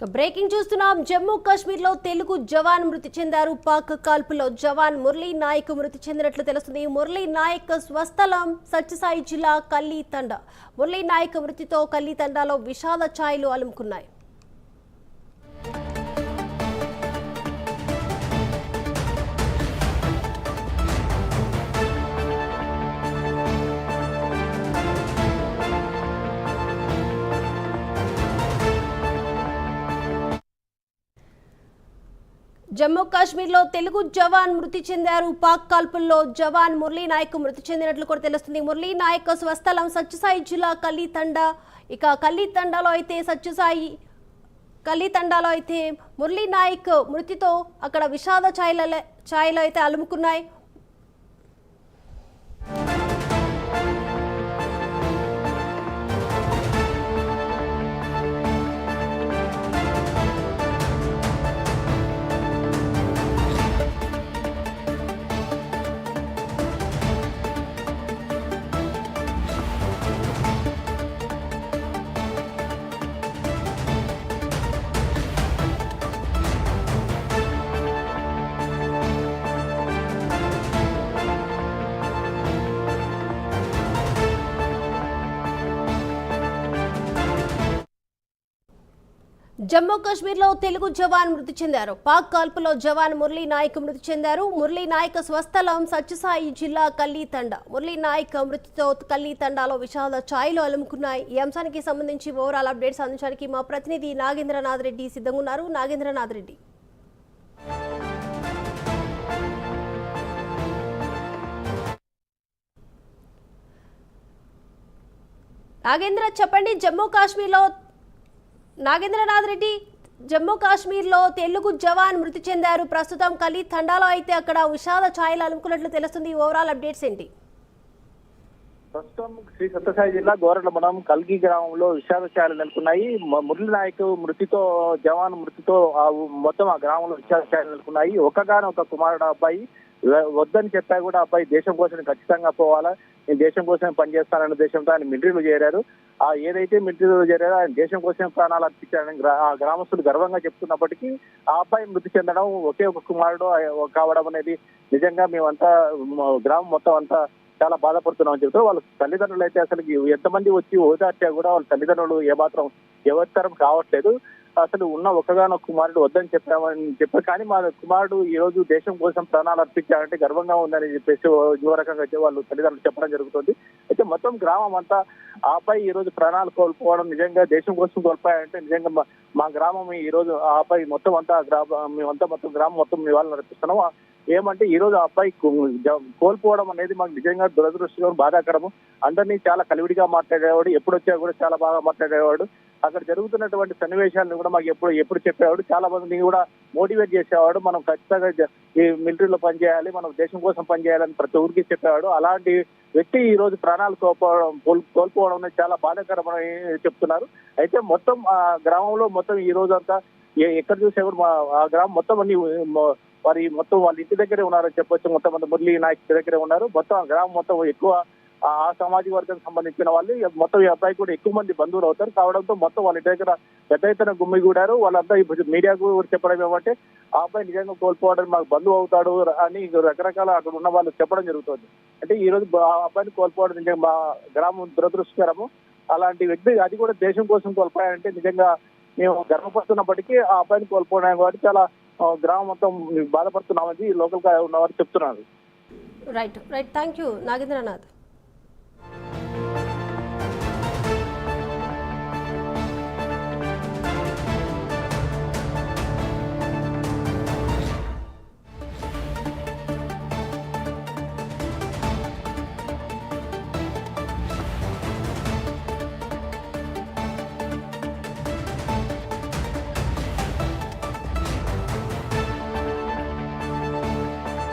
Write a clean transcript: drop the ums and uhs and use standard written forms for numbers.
Breaking చూస్తున్నాం. జమ్మూ కాశ్మీర్ లో తెలుగు జవాన్ మృతి చెందారు. పాక్ కాల్పులో జవాన్ మురళీ నాయక్ మృతి చెందినట్లు తెలుస్తుంది. మురళీ నాయక్ స్వస్థలం సత్యసాయి జిల్లా కల్లీ తండా. మురళీ నాయక్ మృతితో కల్లీ తండాలో విషాద ఛాయలు అలుముకున్నాయి. జమ్మూ కాశ్మీర్ లో తెలుగు జవాన్ మృతి చెందారు. పాక్ కాల్పుల్లో జవాన్ మురళీ నాయక్ మృతి చెందినట్లు కూడా తెలుస్తుంది. మురళీ నాయక్ స్వస్థలం సత్యసాయి జిల్లా కల్లీ తండా. ఇక కల్లీ తండాలో అయితే మురళీ నాయక్ మృతితో అక్కడ విషాద ఛాయలు అయితే అలుముకున్నాయి. జమ్మూ కాశ్మీర్ లో తెలుగు జవాన్ మృతి చెందారు. పాక్ కాల్పులో జవాన్ మురళీ నాయక్ మృతి చెందారు. మురళీ నాయక్ స్వస్థలం సత్యసాయి జిల్లా కల్లీ తండా. మురళీ నాయక్ మృతితో కల్లీ తండాలో విషాద ఛాయలు అలుముకున్నాయి. ఈ అంశానికి సంబంధించి ఓవరాల్ అప్డేట్స్ అందించడానికి మా ప్రతినిధి నాగేంద్రనాథ్ రెడ్డి సిద్ధంగా ఉన్నారు. నాగేంద్రనాథ్ రెడ్డి, చెప్పండి. నాగేంద్రనాథ్ రెడ్డి, జమ్మూ కాశ్మీర్ లో తెలుగు జవాన్ మృతి చెందారు. ప్రస్తుతం కల్లీ తండాలో అయితే అక్కడ విషాద ఛాయలు అలుముకున్నట్లు తెలుస్తుంది. ఓవరాల్ అప్డేట్స్ ఏంటి? ప్రస్తుతం శ్రీ సత్యసాయి జిల్లా గోరట్ల మండలం కల్గి గ్రామంలో విషాద ఛాయలు నెలకొన్నాయి. మురళీ నాయక్ మృతితో జవాన్ మృతితో మొత్తం ఆ గ్రామంలో విషాద ఛాయలు నెలకొన్నాయి. ఒక కుమారుడు అబ్బాయి వద్దని చెప్పా కూడా అబ్బాయి దేశం కోసం ఖచ్చితంగా పోవాలా, నేను దేశం కోసం పనిచేస్తానన్న దేశంతో ఆయన మిలిటరీలో చేరారు. ఏదైతే మిలిటరీలో చేరారో ఆయన దేశం కోసం ప్రాణాలు అర్పించారని ఆ గ్రామస్తులు గర్వంగా చెప్తున్నప్పటికీ ఆ అబ్బాయి మృతి చెందడం, ఒకే ఒక కుమారుడు కావడం అనేది నిజంగా మేమంతా గ్రామం మొత్తం అంతా చాలా బాధపడుతున్నామని చెప్తారు. వాళ్ళ తల్లిదండ్రులు అయితే అసలు ఎంతమంది వచ్చి ఓదార్చా కూడా వాళ్ళ తల్లిదండ్రులు ఏమాత్రం ఎవరితరం కావట్లేదు. అసలు ఉన్న ఒకగానొక కుమారుడు వద్దని చెప్పారు. కానీ మా కుమారుడు ఈ రోజు దేశం కోసం ప్రాణాలు అర్పించారంటే గర్వంగా ఉందని చెప్పేసి యువ రకంగా వాళ్ళు తల్లిదండ్రులు చెప్పడం జరుగుతుంది. అయితే మొత్తం గ్రామం అంతా ఆ అబ్బాయి ఈ రోజు ప్రాణాలు కోల్పోవడం, నిజంగా దేశం కోసం కోల్పోయారంటే నిజంగా మా గ్రామం ఈ రోజు ఆ అబ్బాయి మొత్తం గ్రామం మొత్తం నివాళులు అర్పిస్తున్నాము. ఏమంటే ఈ రోజు ఆ అబ్బాయి కోల్పోవడం అనేది మాకు నిజంగా దురదృష్టం, బాధాకరము. అందరినీ చాలా కలివిడిగా మాట్లాడేవాడు, ఎప్పుడొచ్చా కూడా చాలా బాగా మాట్లాడేవాడు. అక్కడ జరుగుతున్నటువంటి సన్నివేశాలను కూడా మాకు ఎప్పుడు చెప్పేవాడు. చాలా మందిని కూడా మోటివేట్ చేసేవాడు. మనం ఖచ్చితంగా ఈ మిలిటరీలో పనిచేయాలి, మనం దేశం కోసం పనిచేయాలని ప్రతి ఊరికి చెప్పేవాడు. అలాంటి వ్యక్తి ఈ రోజు ప్రాణాలు కోల్పోవడం అనేది చాలా బాధాకరమని చెప్తున్నారు. అయితే మొత్తం ఆ గ్రామంలో మొత్తం ఈ రోజు అంతా ఎక్కడ చూసే కూడా ఆ గ్రామం మొత్తం అన్ని మొత్తం వాళ్ళ ఇంటి దగ్గరే ఉన్నారని చెప్పొచ్చు. మొత్తం మంది మురళీ నాయక్ దగ్గరే ఉన్నారు. మొత్తం ఆ గ్రామం మొత్తం ఎక్కువ ఆ సామాజిక వర్గానికి సంబంధించిన వాళ్ళు మొత్తం ఈ అబ్బాయి కూడా ఎక్కువ మంది బంధువులు అవుతారు కావడంతో మొత్తం వాళ్ళ ఇంటి దగ్గర పెద్ద ఎత్తున గుమ్మిగూడారు. వాళ్ళంతా మీడియాకు కూడా చెప్పడం ఏమంటే ఆ అబ్బాయి నిజంగా కోల్పోవడానికి మాకు బంధువు అవుతాడు అని రకరకాల అక్కడ ఉన్న వాళ్ళు చెప్పడం జరుగుతుంది. అంటే ఈ రోజు ఆ అబ్బాయిని కోల్పోవడం నిజంగా మా గ్రామం దురదృష్టకరము. అలాంటి వ్యక్తి అది కూడా దేశం కోసం కోల్పోయారంటే నిజంగా మేము గర్వపడుతున్నప్పటికీ ఆ అబ్బాయిని కోల్పోవడానికి కాబట్టి చాలా గ్రామం మొత్తం బాధపడుతున్నామని లోకల్ గా ఉన్నవారు చెప్తున్నారు. Right, thank you Nagendranath.